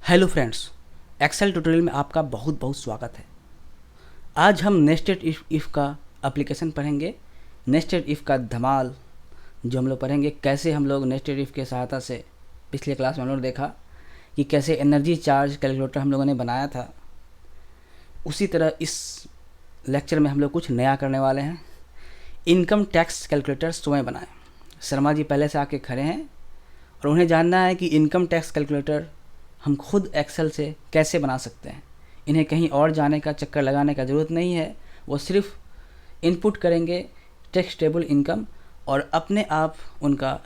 Hello friends, Excel tutorial में आपका बहुत बहुत स्वागत है। आज हम नेस्टेड इफ़ का एप्लीकेशन पढ़ेंगे। नेस्टेड इफ़ का धमाल जो हम लोग पढ़ेंगे, कैसे हम लोग नेस्टेड इफ़ के सहायता से पिछले क्लास में हम लोग देखा कि कैसे एनर्जी चार्ज कैलकुलेटर हम लोगों ने बनाया था। उसी तरह इस लेक्चर में हम लोग कुछ नया करने वाले हैं। इनकम टैक्स कैलकुलेटर स्वयं बनाएं। शर्मा जी पहले से आके खड़े हैं और उन्हें जानना है कि इनकम टैक्स कैलकुलेटर हम खुद एक्सेल से कैसे बना सकते हैं। इन्हें कहीं और जाने का चक्कर लगाने का ज़रूरत नहीं है। वो सिर्फ इनपुट करेंगे टैक्स टेबल इनकम और अपने आप उनका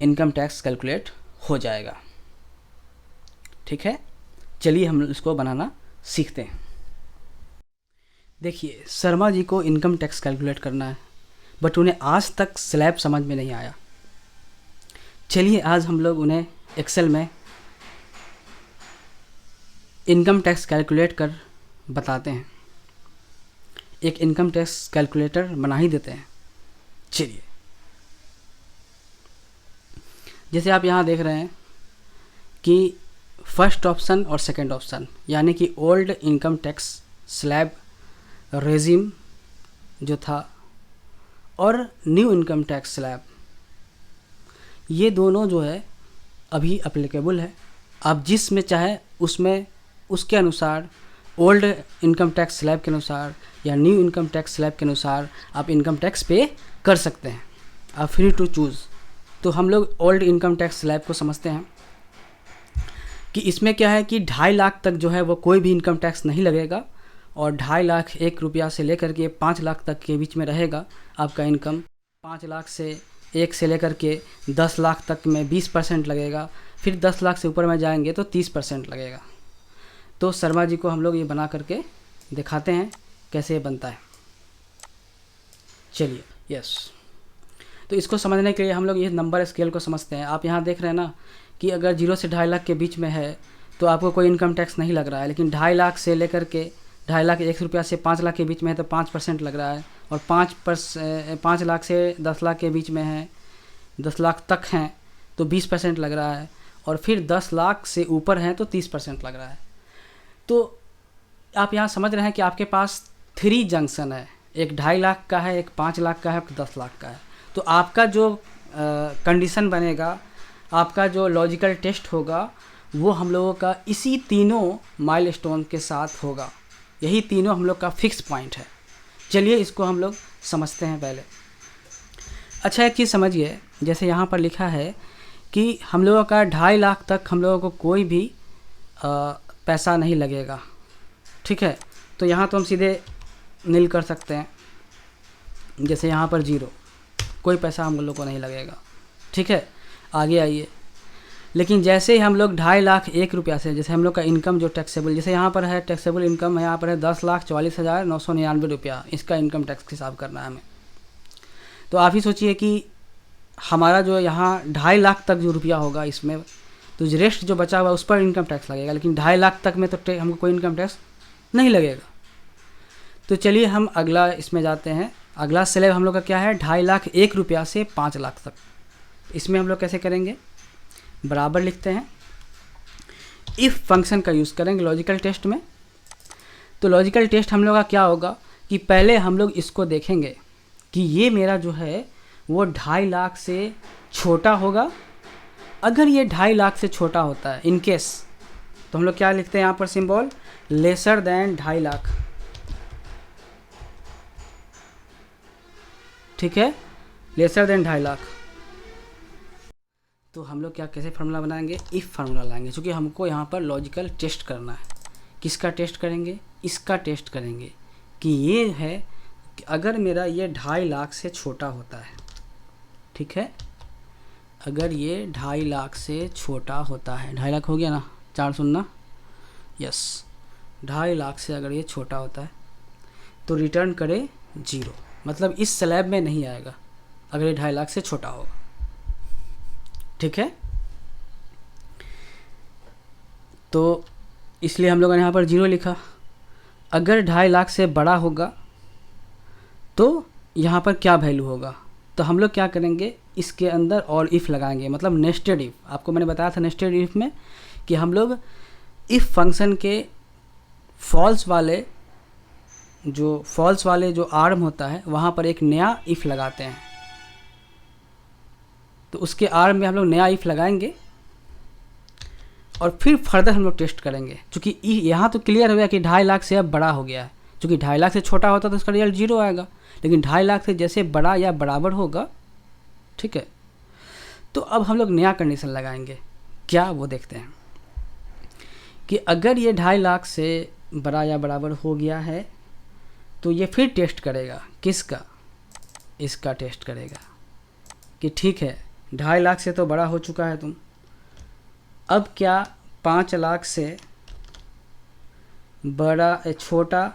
इनकम टैक्स कैलकुलेट हो जाएगा। ठीक है, चलिए हम इसको बनाना सीखते हैं। देखिए, शर्मा जी को इनकम टैक्स कैलकुलेट करना है, बट उन्हें आज तक स्लैब समझ में नहीं आया। चलिए आज हम लोग उन्हें एक्सेल में इनकम टैक्स कैलकुलेट कर बताते हैं। एक इनकम टैक्स कैलकुलेटर बना ही देते हैं। चलिए, जैसे आप यहाँ देख रहे हैं कि फर्स्ट ऑप्शन और सेकंड ऑप्शन, यानी कि old income tax slab regime जो था और न्यू इनकम टैक्स स्लैब, ये दोनों जो है अभी अप्लीकेबल है। आप जिस में चाहे उसमें उसके अनुसार, ओल्ड इनकम टैक्स स्लैब के अनुसार या न्यू इनकम टैक्स स्लैब के अनुसार आप इनकम टैक्स पे कर सकते हैं। आप फ्री टू चूज़। तो हम लोग ओल्ड इनकम टैक्स स्लैब को समझते हैं कि इसमें क्या है कि 2.5 लाख तक जो है वो कोई भी इनकम टैक्स नहीं लगेगा और 2.5 लाख 1 रुपया से लेकर के 5 लाख तक के बीच में रहेगा आपका इनकम। 5 लाख से 1 से लेकर के 10 लाख तक में 20% लगेगा। फिर 10 लाख से ऊपर में जाएंगे तो 30% लगेगा। तो शर्मा जी को हम लोग ये बना करके दिखाते हैं कैसे ये बनता है। चलिए, यस। तो इसको समझने के लिए हम लोग ये नंबर स्केल को समझते हैं। आप यहाँ देख रहे हैं ना कि अगर 0 से 2.5 लाख के बीच में है तो आपको कोई इनकम टैक्स नहीं लग रहा है, लेकिन 2.5 लाख से लेकर के 2.5 लाख 1 रुपया से 5 लाख के बीच में है तो 5% लग रहा है। और 5 लाख से 10 लाख के बीच में है, 10 लाख तक हैं तो 20% लग रहा है। और फिर 10 लाख से ऊपर हैं तो 30% लग रहा है। तो आप यहाँ समझ रहे हैं कि आपके पास 3 जंक्शन है, एक 2.5 लाख का है, एक 5 लाख का है, एक 10 लाख का है। तो आपका जो कंडीशन बनेगा, आपका जो लॉजिकल टेस्ट होगा, वो हम लोगों का इसी तीनों माइलस्टोन के साथ होगा। यही तीनों हम लोग का फिक्स पॉइंट है। चलिए इसको हम लोग समझते हैं पहले। अच्छा, एक चीज़ समझिए, जैसे यहाँ पर लिखा है कि हम लोगों का 2.5 लाख तक हम लोगों को कोई भी पैसा नहीं लगेगा। ठीक है, तो यहाँ तो हम सीधे नील कर सकते हैं। जैसे यहाँ पर 0, कोई पैसा हम लोग को नहीं लगेगा। ठीक है, आगे आइए। लेकिन जैसे ही हम लोग 2.5 लाख 1 रुपया से, जैसे हम लोग का इनकम जो टैक्सेबल, जैसे यहाँ पर है टैक्सेबल इनकम, यहाँ पर है 10,40,999 रुपया, इसका इनकम टैक्स हिसाब करना है हमें। तो आप ही सोचिए कि हमारा जो यहाँ 2.5 लाख तक जो रुपया होगा इसमें, तो रेस्ट जो बचा हुआ उस पर इनकम टैक्स लगेगा, लेकिन 2.5 लाख तक में तो हमको कोई इनकम टैक्स नहीं लगेगा। तो चलिए हम अगला इसमें जाते हैं। अगला स्लैब हम लोग का क्या है, 2.5 लाख 1 रुपया से 5 लाख तक। इसमें हम लोग कैसे करेंगे, बराबर लिखते हैं, इफ़ फंक्शन का यूज़ करेंगे लॉजिकल टेस्ट में। तो लॉजिकल टेस्ट हम लोग का क्या होगा कि पहले हम लोग इसको देखेंगे कि ये मेरा जो है वो 2.5 लाख से छोटा होगा। अगर ये 2.5 लाख से छोटा होता है इन केस, तो हम लोग क्या लिखते हैं यहाँ पर सिंबल, लेसर देन 2.5 लाख। ठीक है, लेसर देन 2.5 लाख। तो हम लोग क्या कैसे फार्मूला बनाएंगे, इफ़ फार्मूला लाएंगे, क्योंकि हमको यहाँ पर लॉजिकल टेस्ट करना है। किसका टेस्ट करेंगे, इसका टेस्ट करेंगे कि ये है कि अगर मेरा ये 2.5 लाख से छोटा होता है। ठीक है, अगर ये 2.5 लाख से छोटा होता है, 2.5 लाख हो गया ना, 4 सुनना, यस, 2.5 लाख से अगर ये छोटा होता है तो रिटर्न करे 0, मतलब इस स्लैब में नहीं आएगा अगर ये 2.5 लाख से छोटा होगा। ठीक है, तो इसलिए हम लोगों ने यहाँ पर 0 लिखा। अगर 2.5 लाख से बड़ा होगा तो यहाँ पर क्या वैल्यू होगा, तो हम लोग क्या करेंगे, इसके अंदर और इफ़ लगाएंगे, मतलब नेस्टेड इफ़। आपको मैंने बताया था नेस्टेड इफ़ में कि हम लोग इफ़ फंक्शन के फॉल्स वाले जो आर्म होता है वहाँ पर एक नया इफ़ लगाते हैं। तो उसके आर्म में हम लोग नया इफ़ लगाएंगे और फिर फर्दर हम लोग टेस्ट करेंगे। चूँकि यहाँ तो क्लियर हो गया कि 2.5 लाख से अब बड़ा हो गया है। चूँकि 2.5 लाख से छोटा होता तो उसका रिजल्ट 0 आएगा, लेकिन 2.5 लाख से जैसे बड़ा या बराबर होगा, ठीक है। तो अब हम लोग नया कंडीशन लगाएंगे, क्या वो देखते हैं कि अगर ये 2.5 लाख से बड़ा या बराबर हो गया है तो ये फिर टेस्ट करेगा। किसका? इसका टेस्ट करेगा कि ठीक है 2.5 लाख से तो बड़ा हो चुका है तुम, अब क्या 5 लाख से बड़ा छोटा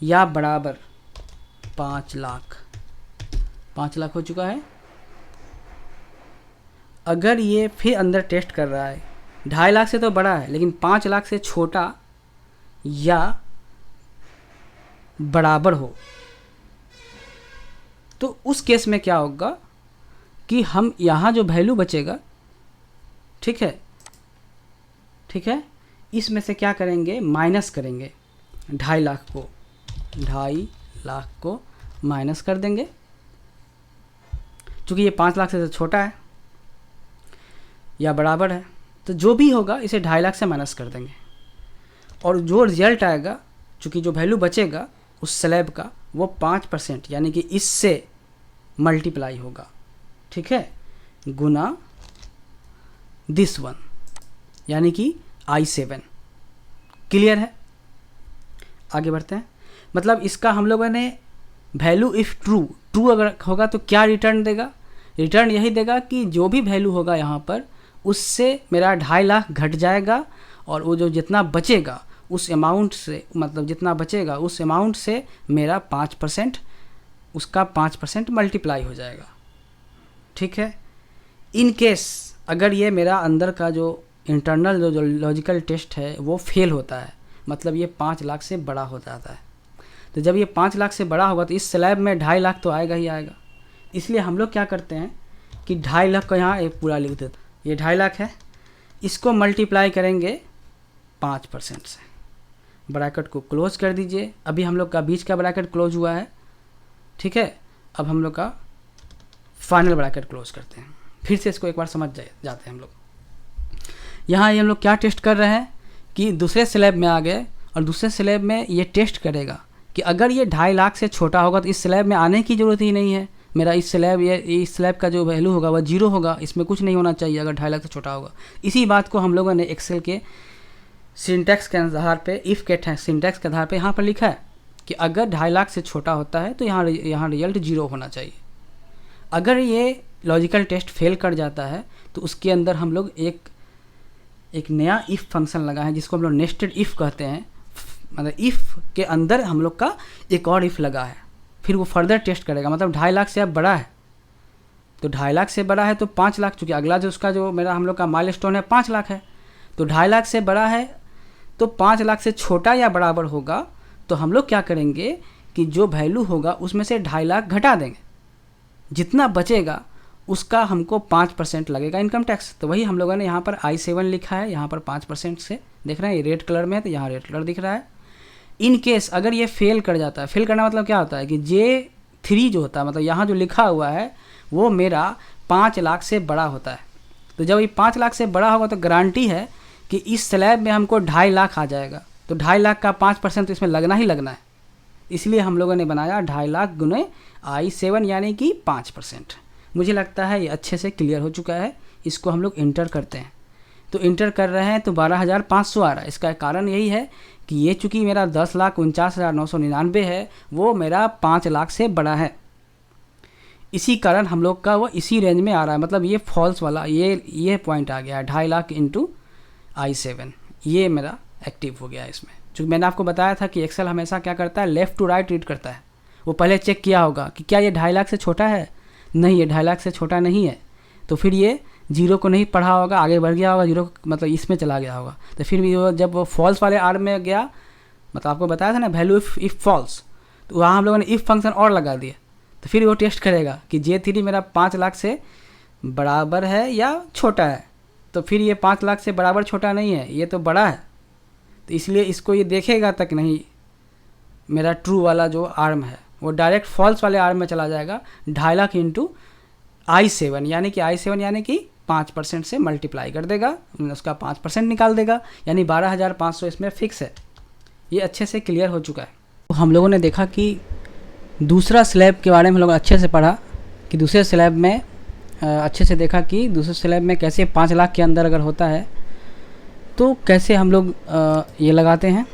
या बराबर? 5 लाख हो चुका है। अगर ये फिर अंदर टेस्ट कर रहा है 2.5 लाख से तो बड़ा है लेकिन 5 लाख से छोटा या बराबर हो, तो उस केस में क्या होगा कि हम यहाँ जो वैल्यू बचेगा, ठीक है, इसमें से क्या करेंगे? माइनस करेंगे 2.5 लाख को माइनस कर देंगे। चूँकि ये 5 लाख से तो छोटा है या बराबर है, तो जो भी होगा इसे 2.5 लाख से माइनस कर देंगे और जो रिजल्ट आएगा, चूँकि जो वैल्यू बचेगा उस स्लैब का, वो 5% यानी कि इससे मल्टीप्लाई होगा, ठीक है, गुना दिस वन यानी कि I7। क्लियर है? आगे बढ़ते हैं। मतलब इसका हम लोगों ने वैल्यू इफ़ ट्रू अगर होगा तो क्या रिटर्न देगा? रिटर्न यही देगा कि जो भी वैल्यू होगा यहाँ पर उससे मेरा 2.5 लाख घट जाएगा और वो जो जितना बचेगा उस अमाउंट से, मतलब जितना बचेगा उस अमाउंट से मेरा 5%, उसका 5% मल्टीप्लाई हो जाएगा, ठीक है। इन केस अगर ये मेरा अंदर का जो इंटरनल जो लॉजिकल टेस्ट है वो फेल होता है, मतलब ये 5 लाख से बड़ा हो जाता है, तो जब ये 5 लाख से बड़ा होगा तो इस स्लैब में 2.5 लाख तो आएगा ही आएगा। इसलिए हम लोग क्या करते हैं कि 2.5 लाख को यहाँ एक पूरा लिख देते हैं। ये 2.5 लाख है, इसको मल्टीप्लाई करेंगे 5% से, ब्रैकेट को क्लोज कर दीजिए। अभी हम लोग का बीच का ब्रैकेट क्लोज हुआ है, ठीक है। अब हम लोग का फाइनल ब्रैकेट क्लोज करते हैं। फिर से इसको एक बार समझ जाते हैं हम लोग। यहाँ ये हम लोग क्या टेस्ट कर रहे हैं कि दूसरे स्लैब में आ गए और दूसरे स्लैब में ये टेस्ट करेगा कि अगर ये 2.5 लाख से छोटा होगा तो इस स्लैब में आने की ज़रूरत ही नहीं है। मेरा इस स्लैब का जो वैल्यू होगा वह 0 होगा, इसमें कुछ नहीं होना चाहिए अगर 2.5 लाख से छोटा होगा। इसी बात को हम लोगों ने एक्सेल के सिंटैक्स के आधार पे, इफ़ के सिंटैक्स के आधार पे यहाँ पर लिखा है कि अगर 2.5 लाख से छोटा होता है तो यहाँ रिजल्ट 0 होना चाहिए। अगर ये लॉजिकल टेस्ट फेल कर जाता है तो उसके अंदर हम लोग एक नया इफ़ फंक्शन लगा है जिसको हम लोग नेस्टेड इफ़ कहते हैं। मतलब इफ़ के अंदर हम लोग का एक और इफ़ लगा है, फिर वो फर्दर टेस्ट करेगा। मतलब 2.5 लाख से अब बड़ा है तो 2.5 लाख से बड़ा है तो 5 लाख, चूँकि अगला जो उसका जो मेरा हम लोग का माइलस्टोन है 5 लाख है, तो 2.5 लाख से बड़ा है तो 5 लाख से छोटा या बराबर होगा तो हम लोग क्या करेंगे कि जो वैल्यू होगा उसमें से 2.5 लाख घटा देंगे, जितना बचेगा उसका हमको 5% लगेगा इनकम टैक्स। तो वही हम लोगों ने यहाँ पर I7 लिखा है, यहाँ पर 5% से देख रहे हैं, ये रेड कलर में है तो यहाँ रेड कलर दिख रहा है। इन केस अगर ये फेल कर जाता है, फेल करना मतलब क्या होता है कि J3 जो होता है, मतलब यहाँ जो लिखा हुआ है वो मेरा 5 लाख से बड़ा होता है। तो जब ये 5 लाख से बड़ा होगा तो गारंटी है कि इस स्लैब में हमको 2.5 लाख आ जाएगा, तो 2.5 लाख का 5% तो इसमें लगना ही लगना है। इसलिए हम लोगों ने बनाया 2.5 लाख गुने I7 यानी कि 5%। मुझे लगता है ये अच्छे से क्लियर हो चुका है। इसको हम लोग इंटर करते हैं, तो इंटर कर रहे हैं तो 12,500 आ रहा है। इसका कारण यही है कि ये चूँकि मेरा 10,49,999 है, वो मेरा 5 लाख से बड़ा है, इसी कारण हम लोग का वो इसी रेंज में आ रहा है। मतलब ये फॉल्स वाला ये पॉइंट आ गया है, 2.5 लाख इंटू I7, ये मेरा एक्टिव हो गया है इसमें। चूँकि मैंने आपको बताया था कि एक्सेल हमेशा क्या करता है, लेफ़्ट टू राइट रीड करता है। वो पहले चेक किया होगा कि क्या ये 2.5 लाख से छोटा है, नहीं ये 2.5 लाख से छोटा नहीं है, तो फिर ये 0 को नहीं पढ़ा होगा, आगे बढ़ गया होगा, 0 मतलब इसमें चला गया होगा। तो फिर भी जब वो फॉल्स वाले आर में गया, मतलब आपको बताया था ना वैल्यू इफ़ फॉल्स, तो वहाँ हम लोगों ने इफ़ फंक्शन और लगा दिया, तो फिर वो टेस्ट करेगा कि J3 मेरा 5 लाख से बराबर है या छोटा है। तो फिर ये 5 लाख से बराबर छोटा नहीं है, ये तो बड़ा है। तो इसलिए इसको ये देखेगा तक नहीं, मेरा ट्रू वाला जो आर्म है वो डायरेक्ट फॉल्स वाले आर्म में चला जाएगा। 2.5 लाख इंटू I7 यानी कि I7 यानी कि 5% से मल्टीप्लाई कर देगा, उसका 5% निकाल देगा, यानी 12,500 इसमें फिक्स है। ये अच्छे से क्लियर हो चुका है। तो हम लोगों ने देखा कि दूसरा स्लैब के बारे में हम लोग अच्छे से पढ़ा कि दूसरे स्लैब में अच्छे से देखा कि दूसरे स्लैब में कैसे 5 लाख के अंदर अगर होता है तो कैसे हम लोग ये लगाते हैं,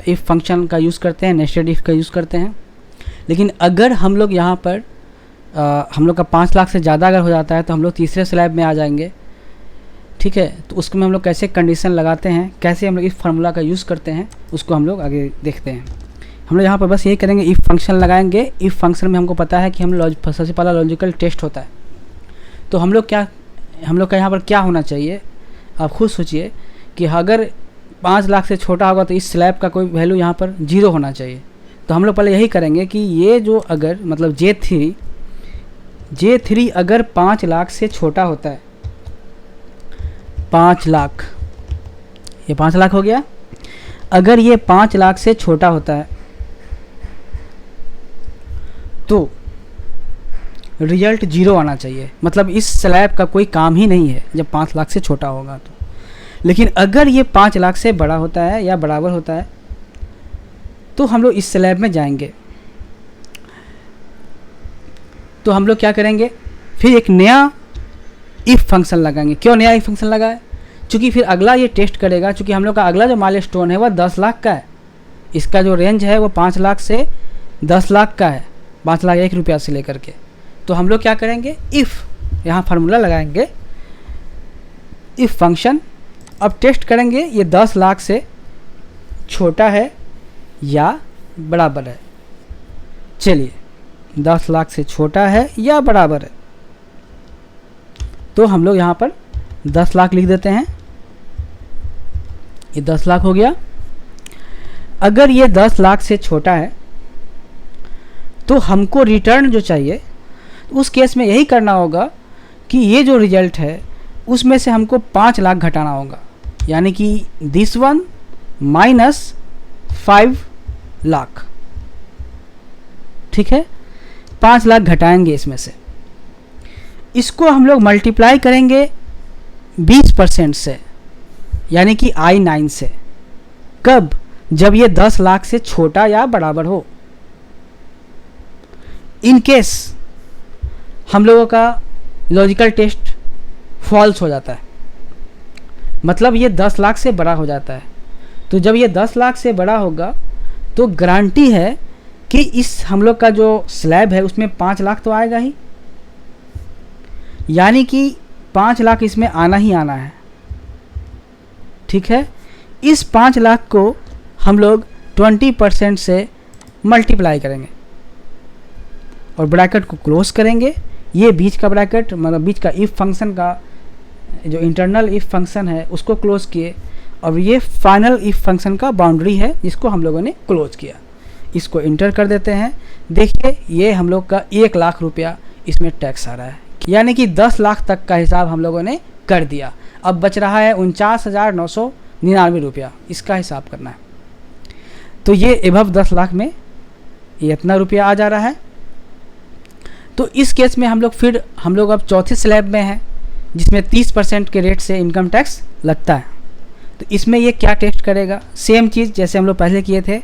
इफ़ फंक्शन का यूज़ करते हैं, नेस्टेड इफ़ का यूज़ करते हैं। लेकिन अगर हम लोग यहाँ पर हम लोग का 5 लाख से ज़्यादा अगर हो जाता है तो हम लोग तीसरे स्लैब में आ जाएंगे, ठीक है। तो उसमें हम लोग कैसे कंडीशन लगाते हैं, कैसे हम लोग इफ़ फार्मूला का यूज़ करते हैं, उसको हम लोग आगे देखते हैं। हम लोग यहाँ पर बस यही करेंगे, इफ़ फंक्शन लगाएंगे। इफ़ फंक्शन में हमको पता है कि सबसे पहला लॉजिकल टेस्ट होता है। तो हम लोग का यहाँ पर क्या होना चाहिए, आप खुद सोचिए कि अगर 5 लाख से छोटा होगा तो इस स्लैब का कोई वैल्यू यहाँ पर 0 होना चाहिए। तो हम लोग पहले यही करेंगे कि ये जो अगर मतलब J3 अगर 5 लाख से छोटा होता है, 5 लाख, ये 5 लाख हो गया। अगर ये 5 लाख से छोटा होता है तो रिजल्ट 0 आना चाहिए, मतलब इस स्लैब का कोई काम ही नहीं है जब 5 लाख से छोटा होगा तो। लेकिन अगर ये 5 लाख से बड़ा होता है या बराबर होता है तो हम लोग इस स्लैब में जाएंगे। तो हम लोग क्या करेंगे, फिर एक नया इफ़ फंक्शन लगाएंगे। क्यों नया इफ़ फंक्शन लगाए, क्योंकि फिर अगला ये टेस्ट करेगा, क्योंकि हम लोग का अगला जो माइलस्टोन है वह 10 लाख का है। इसका जो रेंज है वो 5 लाख से 10 लाख का है, 5 लाख 1 रुपया से लेकर के। तो हम लोग क्या करेंगे, इफ़ यहाँ फार्मूला लगाएंगे, इफ़ फंक्शन। अब टेस्ट करेंगे ये 10 लाख से छोटा है या बराबर है। चलिए 10 लाख से छोटा है या बराबर है, तो हम लोग यहाँ पर 10 लाख लिख देते हैं। ये 10 लाख हो गया। अगर ये 10 लाख से छोटा है तो हमको रिटर्न जो चाहिए, उस केस में यही करना होगा कि ये जो रिजल्ट है उसमें से हमको 5 लाख घटाना होगा, यानी कि दिस वन माइनस 5 लाख, ठीक है। 5 लाख घटाएंगे इसमें से, इसको हम लोग मल्टीप्लाई करेंगे 20% से, यानी कि I9 से। कब, जब ये 10 लाख से छोटा या बराबर हो। इन केस हम लोगों का लॉजिकल टेस्ट फॉल्स हो जाता है, मतलब ये 10 लाख से बड़ा हो जाता है। तो जब ये 10 लाख से बड़ा होगा तो गारंटी है कि इस हम लोग का जो स्लैब है उसमें 5 लाख तो आएगा ही, यानी कि 5 लाख इसमें आना ही आना है, ठीक है। इस 5 लाख को हम लोग 20% से मल्टीप्लाई करेंगे और ब्रैकेट को क्लोज करेंगे। ये बीच का ब्रैकेट मतलब बीच का इफ़ फंक्शन का जो इंटरनल इफ़ फंक्शन है उसको क्लोज किए, और ये फाइनल इफ़ फंक्शन का बाउंड्री है जिसको हम लोगों ने क्लोज किया। इसको इंटर कर देते हैं। देखिए ये हम लोग का 1 लाख रुपया इसमें टैक्स आ रहा है, यानी कि 10 लाख तक का हिसाब हम लोगों ने कर दिया। अब बच रहा है 49,999 रुपया, इसका हिसाब करना है। तो ये एबव 10 लाख में ये इतना रुपया आ जा रहा है। तो इस केस में हम लोग अब चौथे स्लैब में हैं जिसमें 30% के रेट से इनकम टैक्स लगता है। तो इसमें ये क्या टेस्ट करेगा, सेम चीज़ जैसे हम लोग पहले किए थे,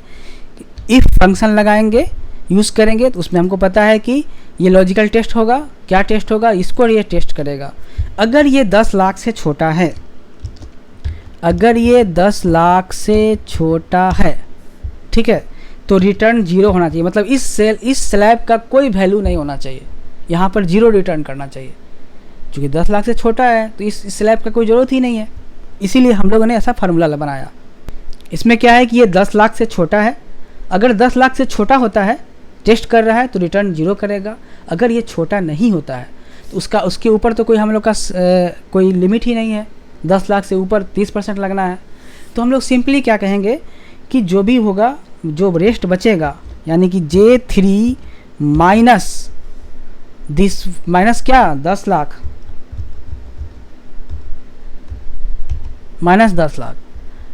इफ़ फंक्शन लगाएंगे, यूज़ करेंगे। तो उसमें हमको पता है कि ये लॉजिकल टेस्ट होगा। क्या टेस्ट होगा, इसको ये टेस्ट करेगा। अगर ये 10 लाख से छोटा है, अगर ये 10 लाख से छोटा है, ठीक है, तो रिटर्न 0 होना चाहिए, मतलब इस स्लैब का कोई वैल्यू नहीं होना चाहिए, यहाँ पर 0 रिटर्न करना चाहिए। क्योंकि 10 लाख से छोटा है तो इस स्लैब का कोई ज़रूरत ही नहीं है, इसीलिए हम लोगों ने ऐसा फार्मूला बनाया। इसमें क्या है कि ये 10 लाख से छोटा है, अगर 10 लाख से छोटा होता है, टेस्ट कर रहा है तो रिटर्न 0 करेगा। अगर ये छोटा नहीं होता है तो उसके ऊपर तो कोई हम लोग का कोई लिमिट ही नहीं है, 10 लाख से ऊपर 30% लगना है। तो हम लोग सिंपली क्या कहेंगे कि जो भी होगा, जो रेस्ट बचेगा, यानी कि J3 माइनस दिस, माइनस क्या, 10 लाख, माइनस 10 लाख,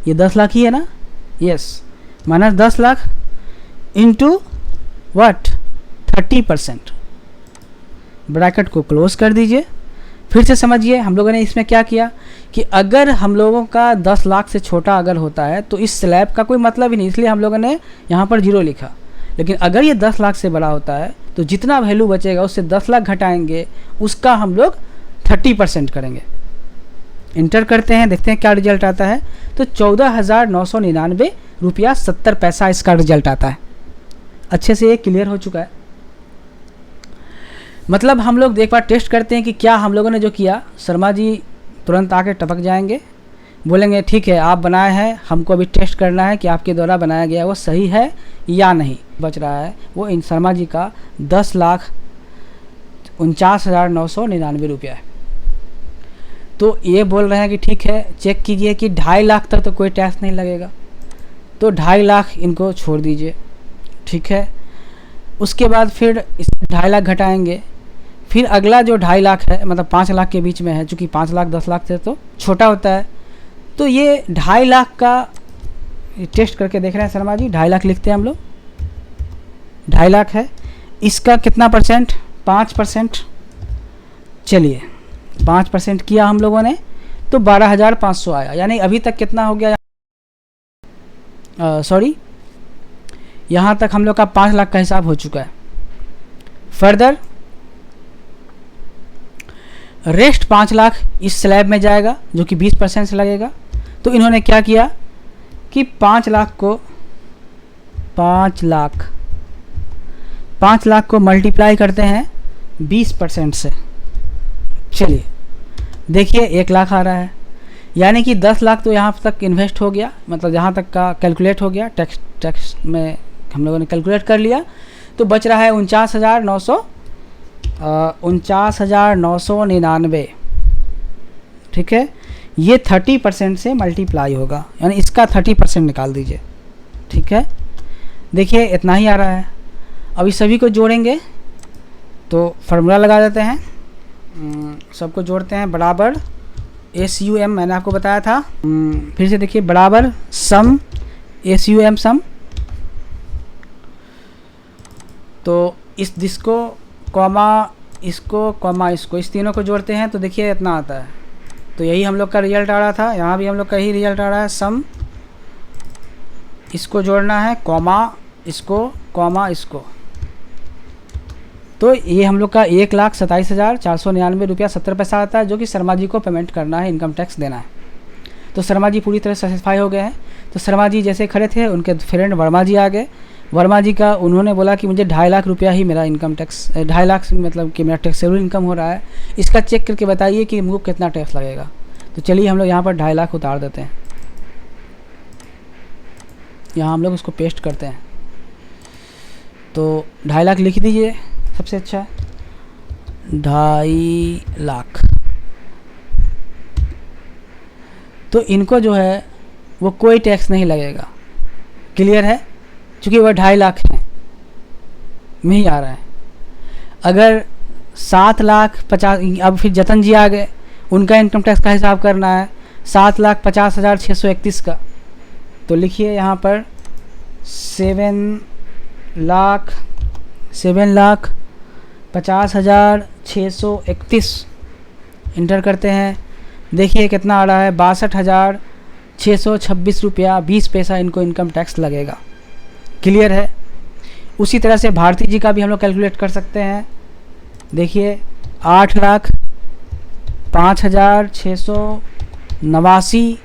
ये 10 लाख ही है ना, yes, minus 10 lakh into what 30%, bracket को क्लोज कर दीजिए। फिर से समझिए, हम लोगों ने इसमें क्या किया कि अगर हम लोगों का 10 लाख से छोटा अगर होता है तो इस स्लैब का कोई मतलब ही नहीं, इसलिए हम लोगों ने यहाँ पर 0 लिखा। लेकिन अगर ये 10 लाख से बड़ा होता है तो जितना वैल्यू बचेगा उससे 10 लाख घटाएंगे, उसका हम लोग 30% करेंगे। इंटर करते हैं, देखते हैं क्या रिजल्ट आता है। तो 14,999 रुपया 70 पैसा इसका रिजल्ट आता है। अच्छे से ये क्लियर हो चुका है। मतलब हम लोग एक बार टेस्ट करते हैं कि क्या हम लोगों ने जो किया, शर्मा जी तुरंत आके टपक जाएंगे, बोलेंगे ठीक है आप बनाए हैं, हमको अभी टेस्ट करना है कि आपके द्वारा बनाया गया वो सही है या नहीं। बच रहा है वो इन शर्मा जी का 10,49,999 रुपया है। तो ये बोल रहे हैं कि ठीक है चेक कीजिए कि 2.5 लाख तक तो कोई टैक्स नहीं लगेगा, तो 2.5 लाख इनको छोड़ दीजिए, ठीक है। उसके बाद फिर इस 2.5 लाख घटाएंगे, फिर अगला जो 2.5 लाख है मतलब 5 लाख के बीच में है, चूँकि 5 लाख 10 लाख से तो छोटा होता है, तो ये 2.5 लाख का टेस्ट करके देख रहे हैं शर्मा जी। 2.5 लाख लिखते हैं हम लोग, 2.5 लाख है, इसका कितना परसेंट, 5%। चलिए 5% किया हम लोगों ने तो 12,500 आया, यानी अभी तक कितना हो गया, सॉरी यहाँ तक हम लोग का 5 लाख का हिसाब हो चुका है। फर्दर रेस्ट 5 लाख इस स्लैब में जाएगा जो कि 20% से लगेगा। तो इन्होंने क्या किया कि 5 लाख को मल्टीप्लाई करते हैं 20% से। चलिए देखिए 1 लाख आ रहा है, यानी कि 10 लाख तो यहाँ तक इन्वेस्ट हो गया, मतलब यहाँ तक का कैलकुलेट हो गया, टैक्स में हम लोगों ने कैलकुलेट कर लिया। तो बच रहा है 49,999, ठीक है। ये 30% से मल्टीप्लाई होगा, यानी इसका 30% निकाल दीजिए, ठीक है। देखिए इतना ही आ रहा है। अभी सभी को जोड़ेंगे तो फार्मूला लगा देते हैं, सबको जोड़ते हैं, बराबर SUM मैंने आपको बताया था। फिर से देखिए बराबर सम SUM सम। तो इसको कॉमा इसको इस तीनों को जोड़ते हैं तो देखिए इतना आता है। तो यही हम लोग का रिजल्ट आ रहा था, यहाँ भी हम लोग का ही रिजल्ट आ रहा है। सम इसको जोड़ना है, कॉमा इसको, तो ये हम लोग का 1,27,499 रुपया 70 पैसा आता है, जो कि शर्मा जी को पेमेंट करना है, इनकम टैक्स देना है। तो शर्मा जी पूरी तरह सेटिस्फाई हो गए हैं। तो शर्मा जी जैसे खड़े थे, उनके फ्रेंड वर्मा जी आ गए। वर्मा जी का उन्होंने बोला कि मुझे 2.5 लाख रुपया ही मेरा इनकम टैक्स, 2.5 लाख मतलब कि मेरा टैक्सेबल इनकम हो रहा है, इसका चेक करके बताइए कि मुझको कितना टैक्स लगेगा। तो चलिए हम लोग यहाँ पर 2.5 लाख उतार देते हैं, यहाँ हम लोग उसको पेस्ट करते हैं। तो 2.5 लाख लिख दीजिए, सबसे अच्छा 2.5 लाख। तो इनको जो है वो कोई टैक्स नहीं लगेगा, क्लियर है, क्योंकि वह 2.5 लाख हैं में ही आ रहा है। अगर 7,50,000, अब फिर जतन जी आ गए, उनका इनकम टैक्स का हिसाब करना है 7,50,631 का। तो लिखिए यहाँ पर 7,50,631 इंटर करते हैं। देखिए कितना आ रहा है, 62,626 रुपया 20 पैसा इनको इनकम टैक्स लगेगा, क्लियर है। उसी तरह से भारती जी का भी हम लोग कैलकुलेट कर सकते हैं। देखिए 8,05,689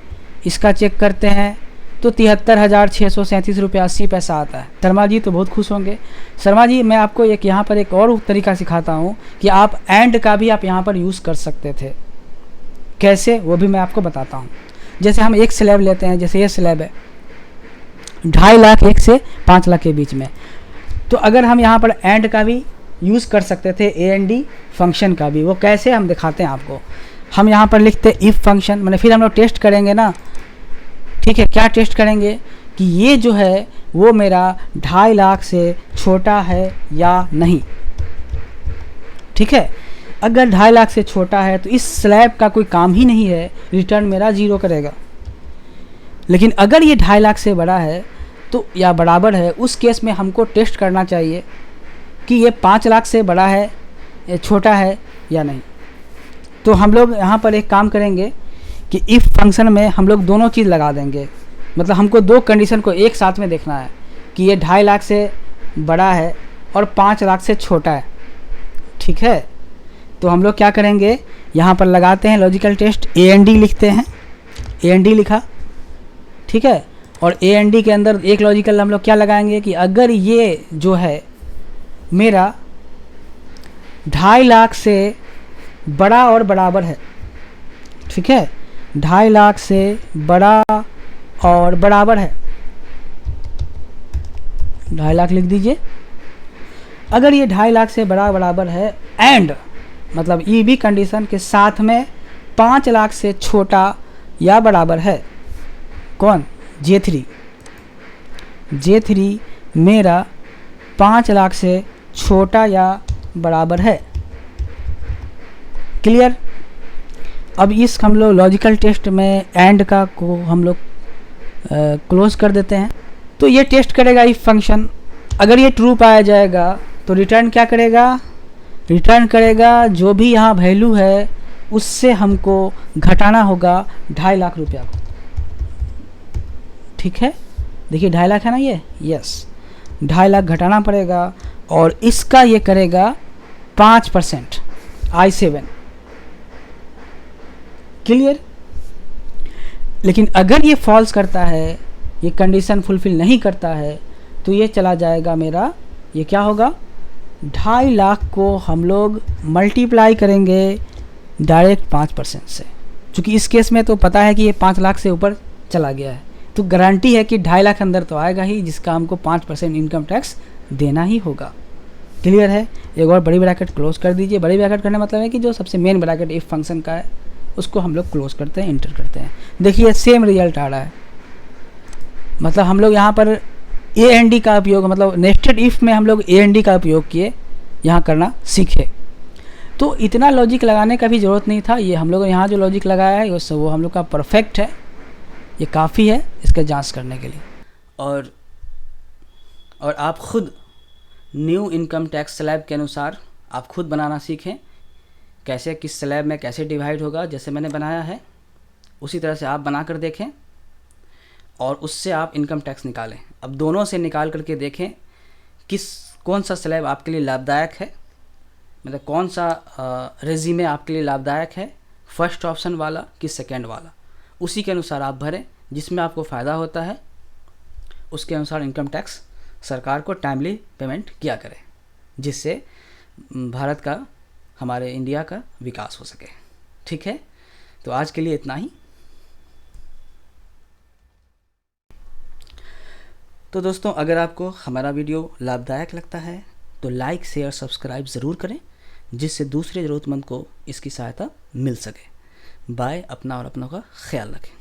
इसका चेक करते हैं तो 73,637 रुपया 80 पैसा आता है। शर्मा जी तो बहुत खुश होंगे। शर्मा जी मैं आपको एक यहाँ पर एक और तरीका सिखाता हूँ कि आप एंड का भी आप यहाँ पर यूज़ कर सकते थे, कैसे वो भी मैं आपको बताता हूँ। जैसे हम एक स्लैब लेते हैं, जैसे ये स्लैब है 2.5 लाख 1 से 5 लाख के बीच में, तो अगर हम यहाँ पर एंड का भी यूज़ कर सकते थे, AND फंक्शन का भी। वो कैसे हम दिखाते हैं आपको। हम यहाँ पर लिखते इफ़ फंक्शन, मैंने फिर हम लोग टेस्ट करेंगे ना, ठीक है। क्या टेस्ट करेंगे कि ये जो है वो मेरा 2.5 लाख से छोटा है या नहीं, ठीक है। अगर 2.5 लाख से छोटा है तो इस स्लैब का कोई काम ही नहीं है, रिटर्न मेरा 0 करेगा, लेकिन अगर ये 2.5 लाख से बड़ा है तो या बराबर है, उस केस में हमको टेस्ट करना चाहिए कि ये 5 लाख से बड़ा है, ये छोटा है या नहीं। तो हम लोग यहाँ पर एक काम करेंगे कि इफ़ फंक्शन में हम लोग दोनों चीज़ लगा देंगे। मतलब हमको 2 कंडीशन को एक साथ में देखना है कि ये 2.5 लाख से बड़ा है और 5 लाख से छोटा है, ठीक है। तो हम लोग क्या करेंगे, यहाँ पर लगाते हैं लॉजिकल टेस्ट, AND लिखते हैं, AND लिखा, ठीक है। और AND के अंदर एक लॉजिकल हम लोग क्या लगाएंगे कि अगर ये जो है मेरा 2.5 लाख से बड़ा और बराबर है, ठीक है, 2.5 लाख से बड़ा और बराबर है, 2.5 लाख लिख दीजिए। अगर ये 2.5 लाख से बड़ा बराबर है एंड मतलब ये भी कंडीशन के साथ में 5 लाख से छोटा या बराबर है, कौन, J3 मेरा 5 लाख से छोटा या बराबर है। क्लियर। अब इस हम लोग लॉजिकल टेस्ट में एंड का को हम लोग क्लोज कर देते हैं। तो ये टेस्ट करेगा इफ फंक्शन, अगर ये ट्रू पाया जाएगा तो रिटर्न क्या करेगा, रिटर्न करेगा जो भी यहाँ वैल्यू है उससे हमको घटाना होगा 2.5 लाख रुपया को, ठीक है। देखिए 2.5 लाख है ना ये, यस, 2.5 लाख घटाना पड़ेगा और इसका ये करेगा 5% I7। क्लियर। लेकिन अगर ये फॉल्स करता है, ये कंडीशन फुलफिल नहीं करता है, तो ये चला जाएगा मेरा, ये क्या होगा, 2.5 लाख को हम लोग मल्टीप्लाई करेंगे डायरेक्ट 5% से। क्योंकि इस केस में तो पता है कि ये 5 लाख से ऊपर चला गया है, तो गारंटी है कि 2.5 लाख अंदर तो आएगा ही, जिसका हमको 5% इनकम टैक्स देना ही होगा। क्लियर है। एक और बड़ी ब्रैकेट क्लोज कर दीजिए। बड़ी ब्रैकेट करने मतलब है कि जो सबसे मेन ब्रैकेट इफ फंक्शन का है उसको हम लोग क्लोज करते हैं, इंटर करते हैं। देखिए सेम रिजल्ट आ रहा है। मतलब हम लोग यहाँ पर AND का उपयोग, मतलब नेस्टेड इफ़ में हम लोग AND का उपयोग किए, यहाँ करना सीखे। तो इतना लॉजिक लगाने का भी ज़रूरत नहीं था। ये हम लोग यहाँ जो लॉजिक लगाया है वो हम लोग का परफेक्ट है, ये काफ़ी है इसका जांच करने के लिए। और आप खुद न्यू इनकम टैक्स स्लैब के अनुसार आप खुद बनाना सीखें, कैसे किस स्लैब में कैसे डिवाइड होगा। जैसे मैंने बनाया है उसी तरह से आप बना कर देखें और उससे आप इनकम टैक्स निकालें। अब दोनों से निकाल करके देखें कौन सा स्लैब आपके लिए लाभदायक है, मतलब कौन सा रेज़्यूमे आपके लिए लाभदायक है, फर्स्ट ऑप्शन वाला कि सेकंड वाला। उसी के अनुसार आप भरें, जिसमें आपको फ़ायदा होता है उसके अनुसार इनकम टैक्स सरकार को टाइमली पेमेंट किया करें, जिससे भारत का, हमारे इंडिया का विकास हो सके। ठीक है, तो आज के लिए इतना ही। तो दोस्तों, अगर आपको हमारा वीडियो लाभदायक लगता है तो लाइक शेयर सब्सक्राइब ज़रूर करें, जिससे दूसरे ज़रूरतमंद को इसकी सहायता मिल सके। बाय। अपना और अपनों का ख्याल रखें।